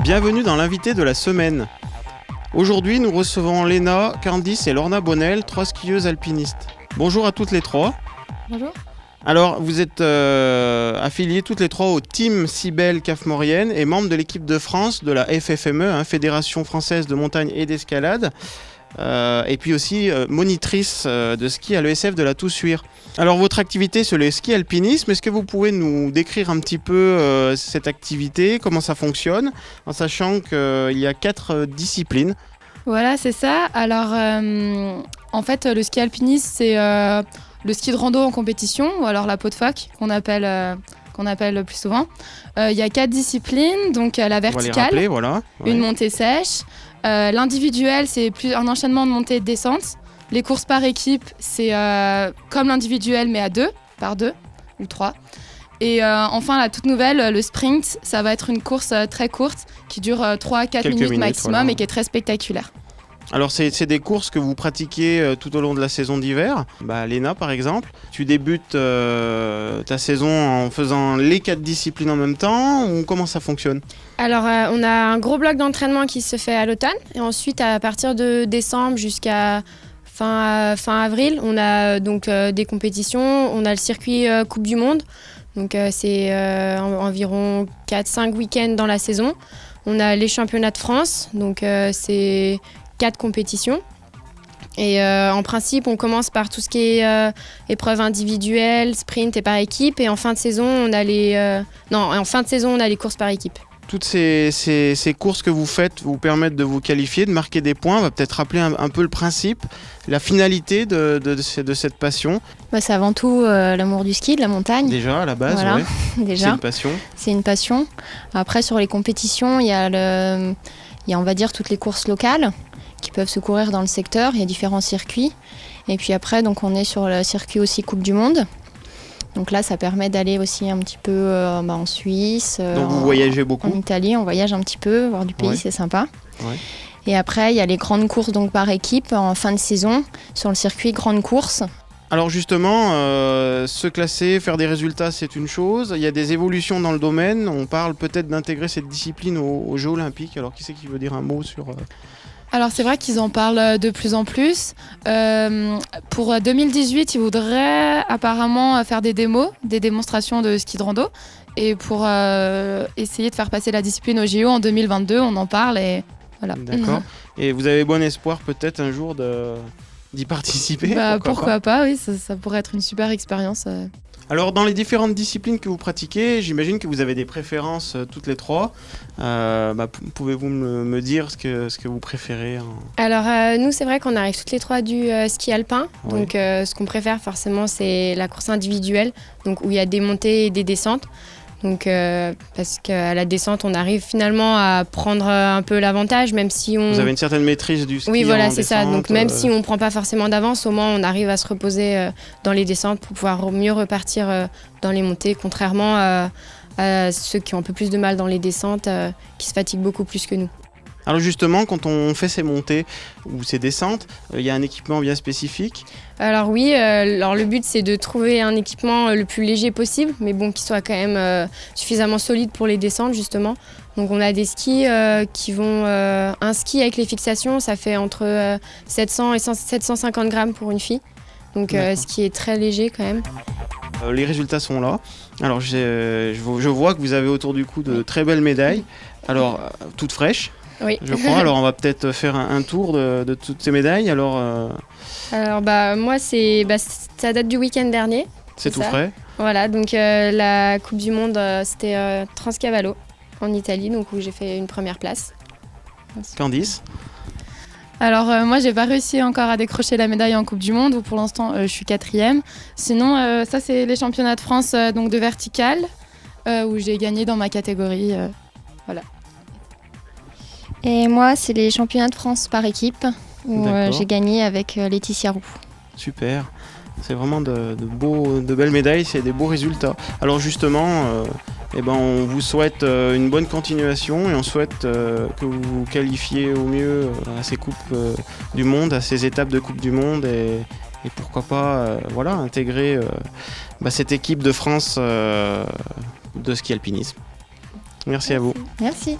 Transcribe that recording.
Bienvenue dans l'invité de la semaine. Aujourd'hui, nous recevons Léna, Candice et Lorna Bonnel, 3 skieuses alpinistes. Bonjour à toutes les 3. Bonjour. Alors, vous êtes affiliées toutes les 3 au Team Cybèle CAF Maurienne et membres de l'équipe de France de la FFME, Fédération Française de Montagne et d'Escalade. Et puis aussi monitrice de ski à l'ESF de la Toussuire. Alors votre activité c'est le ski alpinisme, est-ce que vous pouvez nous décrire un petit peu cette activité, comment ça fonctionne, en sachant qu'il y a 4 disciplines? Voilà, c'est ça. Alors, en fait, le ski alpinisme, c'est le ski de rando en compétition, ou alors la peau de phoque, qu'on appelle le plus souvent. Il y a 4 disciplines, donc la verticale, on va les rappeler, voilà. Ouais. Une montée sèche. L'individuel, c'est plus un enchaînement de montées et de descentes. Les courses par équipe, c'est comme l'individuel, mais à 2, par 2 ou 3. Et enfin, la toute nouvelle, le sprint, ça va être une course très courte qui dure 3 à 4 minutes maximum, voilà. Et qui est très spectaculaire. Alors c'est des courses que vous pratiquez tout au long de la saison d'hiver. Léna par exemple, tu débutes ta saison en faisant les 4 disciplines en même temps ou comment ça fonctionne? Alors on a un gros bloc d'entraînement qui se fait à l'automne et ensuite à partir de décembre jusqu'à fin avril, on a donc des compétitions, on a le circuit Coupe du Monde, donc c'est environ 4-5 week-ends dans la saison. On a les championnats de France, donc c'est 4 compétitions. Et en principe, on commence par tout ce qui est épreuve individuelle, sprint et par équipe. Et en fin de saison, on a les courses par équipe. Toutes ces courses que vous faites vous permettent de vous qualifier, de marquer des points. On va peut-être rappeler un peu le principe, la finalité de cette passion. C'est avant tout l'amour du ski, de la montagne. Déjà, à la base, voilà. Ouais. Déjà. C'est une passion. C'est une passion. Après, sur les compétitions, il y a on va dire, toutes les courses locales qui peuvent se courir dans le secteur. Il y a différents circuits. Et puis après, donc, on est sur le circuit aussi Coupe du Monde. Donc là, ça permet d'aller aussi un petit peu en Suisse. Donc vous voyagez beaucoup? En Italie, on voyage un petit peu, voir du pays, ouais. C'est sympa. Ouais. Et après, il y a les grandes courses donc, par équipe en fin de saison sur le circuit Grande Course. Alors justement, se classer, faire des résultats, c'est une chose. Il y a des évolutions dans le domaine. On parle peut-être d'intégrer cette discipline aux Jeux Olympiques. Alors qui c'est qui veut dire un mot sur... Alors c'est vrai qu'ils en parlent de plus en plus. Pour 2018, ils voudraient apparemment faire des démonstrations de ski de rando. Et pour essayer de faire passer la discipline au JO en 2022, on en parle et voilà. D'accord. Et vous avez bon espoir peut-être un jour d'y participer? Pourquoi pas, oui, ça pourrait être une super expérience. Alors dans les différentes disciplines que vous pratiquez, j'imagine que vous avez des préférences toutes les 3. Pouvez-vous me dire ce que vous préférez Alors nous c'est vrai qu'on arrive toutes les 3 du ski alpin, oui. Donc ce qu'on préfère forcément c'est la course individuelle, donc où il y a des montées et des descentes. Donc parce qu'à la descente on arrive finalement à prendre un peu l'avantage, même si on... Vous avez une certaine maîtrise du ski. Oui voilà, en c'est descente, ça, donc même si on ne prend pas forcément d'avance, au moins on arrive à se reposer dans les descentes pour pouvoir mieux repartir dans les montées, contrairement à ceux qui ont un peu plus de mal dans les descentes, qui se fatiguent beaucoup plus que nous. Alors justement, quand on fait ces montées ou ces descentes, il y a un équipement bien spécifique? Alors oui, le but c'est de trouver un équipement le plus léger possible, mais bon, qui soit quand même suffisamment solide pour les descentes justement. Donc on a des skis qui vont... un ski avec les fixations, ça fait entre 700 et 750 grammes pour une fille. Donc ce qui est très léger quand même. Les résultats sont là. Alors je vois que vous avez autour du cou de très belles médailles. Alors toutes fraîches. Oui. Je crois. Alors on va peut-être faire un tour de toutes ces médailles. Alors moi ça date du week-end dernier. C'est tout frais. Voilà, donc la Coupe du Monde c'était Transcavallo en Italie, donc où j'ai fait une première place. Candice? Alors moi j'ai pas réussi encore à décrocher la médaille en Coupe du Monde, où pour l'instant je suis 4e. Sinon ça c'est les championnats de France donc de vertical, où j'ai gagné dans ma catégorie. Voilà. Et moi, c'est les championnats de France par équipe où j'ai gagné avec Laetitia Roux. Super, c'est vraiment de belles médailles, c'est des beaux résultats. Alors justement, on vous souhaite une bonne continuation et on souhaite que vous vous qualifiez au mieux à ces Coupes du Monde, à ces étapes de Coupe du Monde et pourquoi pas intégrer cette équipe de France de ski alpinisme. Merci à vous. Merci.